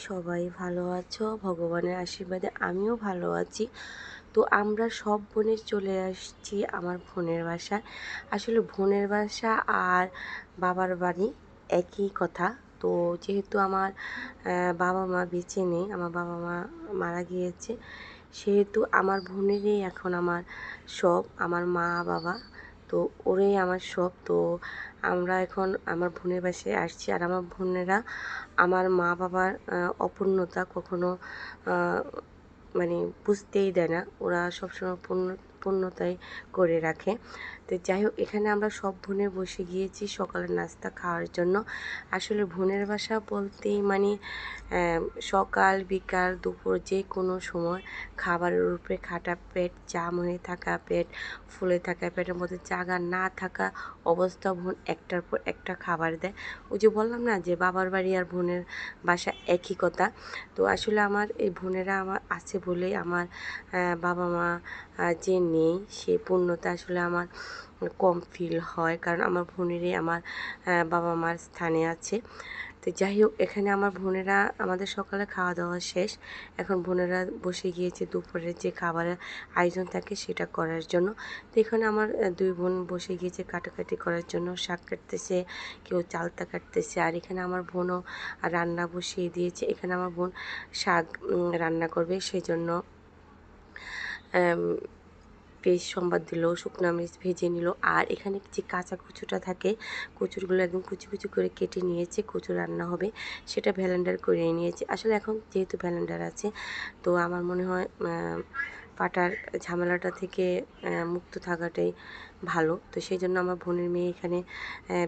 সবাই ভালো আছো? ভগবানের আশীর্বাদে আমিও ভালো আছি। তো আমরা সব বোনে চলে আসছি আমার বোনের বাসায়। আসলে বোনের বাসা আর বাবার বাড়ি একই কথা। তো যেহেতু আমার বাবা মা বেঁচে নেই, আমার বাবা মা মারা গিয়েছে, সেহেতু আমার বোনেরই এখন আমার সব, আমার মা বাবা। তো ওরাই আমার সব। তো আমরা এখন আমার বোনের বাসায় আসছি। আর আমার বোনেরা আমার মা বাবার অপূর্ণতা কখনো মানে বুঝতেই দেয় না। ওরা সবসময় পূর্ণতাই করে রাখে। তো যাই হোক, এখানে আমরা সব বোনে বসে গিয়েছি সকালের নাস্তা খাওয়ার জন্য। আসলে বোনের বাসা বলতেই মানে সকাল বিকাল দুপুর যে কোনো সময় খাবারের উপরে খাটা পেট, জাম হয়ে থাকা পেট, ফুলে থাকা পেটের মধ্যে জায়গা না থাকা অবস্থা বোন একটার পর একটা খাবার দেয়। ওই যে বললাম না যে বাবার বাড়ি আর বোনের বাসা একই কথা। তো আসলে আমার এই বোনেরা আমার আছে বলেই আমার বাবা মা যে নেই সে পূর্ণতা আসলে আমার কম ফিল হয়, কারণ আমার বোনেরই আমার বাবা মার স্থানে আছে। তো যাই হোক, এখানে আমার বোনেরা আমাদের সকালে খাওয়া দাওয়া শেষ। এখন বোনেরা বসে গিয়েছে দুপুরের যে খাবারের আয়োজন থাকে সেটা করার জন্য। তো এখানে আমার দুই বোন বসে গিয়েছে কাটাকাটি করার জন্য, শাক কাটতেছে, কেউ চালতা কাটতেছে। আর এখানে আমার বোনও রান্না বসিয়ে দিয়েছে। এখানে আমার বোন শাক রান্না করবে, সেই জন্য পেঁয়াজ সম্বাদ দিল, শুকনো মরিচ ভেজে নিল। আর এখানে যে কাঁচা কচুটা থাকে, কচুরগুলো একদম কুচি কুচি করে কেটে নিয়েছে, কচু রান্না হবে সেটা ভ্যালেন্ডার করে নিয়েছে। আসলে এখন যেহেতু ভ্যালেন্ডার আছে, তো আমার মনে হয় পাটার ঝামেলাটা থেকে মুক্ত থাকাটাই ভালো। তো সেই জন্য আমার বোনের মেয়ে এখানে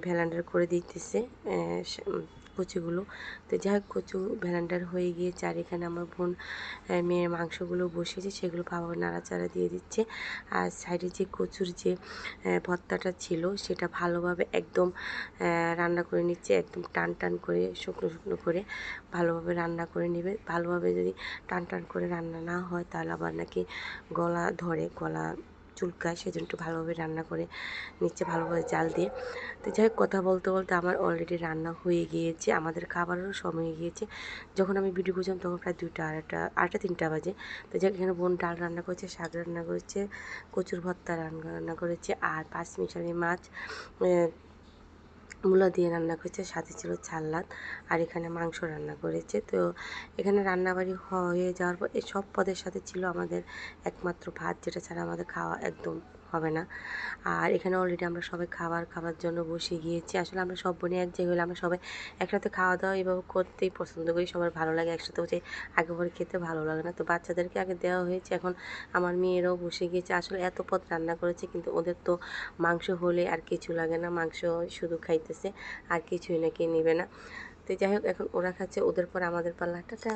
ভ্যালেন্ডার করে দিতেছে কচুগুলো। তো যাই হোক, কচু ভ্যালেন্ডার হয়ে গিয়েছে। আর এখানে আমার বোন মেয়ের মাংসগুলো বসেছে, সেগুলো ভালোভাবে নাড়াচাড়া দিয়ে দিচ্ছে। আর সাইডে যে কচুর যে ভর্তাটা ছিল সেটা ভালোভাবে একদম রান্না করে নিচ্ছে, একদম টান টান করে, শুকনো শুকনো করে ভালোভাবে রান্না করে নেবে। ভালোভাবে যদি টান টান করে রান্না না হয় তাহলে আবার নাকি গলা ধরে, গলা চুলকায়, সেজন্য একটু ভালোভাবে রান্না করে নিচ্ছে, ভালোভাবে জাল দিয়ে। তো যাই হোক, কথা বলতে বলতে আমার অলরেডি রান্না হয়ে গিয়েছে, আমাদের খাবারেরও সময় হয়ে গিয়েছে। যখন আমি ভিডিও করছিলাম তখন প্রায় 2টা, আড়াইটা 3টা বাজে। তো যাই হোক, এখানে বোন ডাল রান্না করেছে, শাক রান্না করেছে, কচুর ভর্তা রান্না করেছে, আর 5 মিশালি মাছ মূলা দিয়ে রান্না করেছে, সাথে ছিল সালাদ। আর এখানে মাংস রান্না করেছে। তো এখানে রান্নাবাড়ি হয়ে যাওয়ার পর এই সব পদের সাথে ছিল আমাদের একমাত্র ভাত, যেটা ছাড়া আমাদের খাওয়া একদম হবে না। আর এখানে অলরেডি আমরা সবাই খাবার জন্য বসে গিয়েছি। আসলে আমরা সব বোনে এক জায়গায় হলে আমরা সবাই একসাথে খাওয়া দাওয়া এভাবে করতেই পছন্দ করি, সবার ভালো লাগে। একসাথে বসে আগে পরে খেতে ভালো লাগে না। তো বাচ্চাদেরকে আগে দেওয়া হয়েছে, এখন আমার মেয়েরাও বসে গিয়েছে। আসলে এত পদ রান্না করেছে, কিন্তু ওদের তো মাংস হলে আর কিছু লাগে না, মাংস শুধু খাইতেছে, আর কিছুই নাকি নেবে না। তো যাই হোক, এখন ওরা খাচ্ছে, ওদের পর আমাদের পাল্লা। টাটা।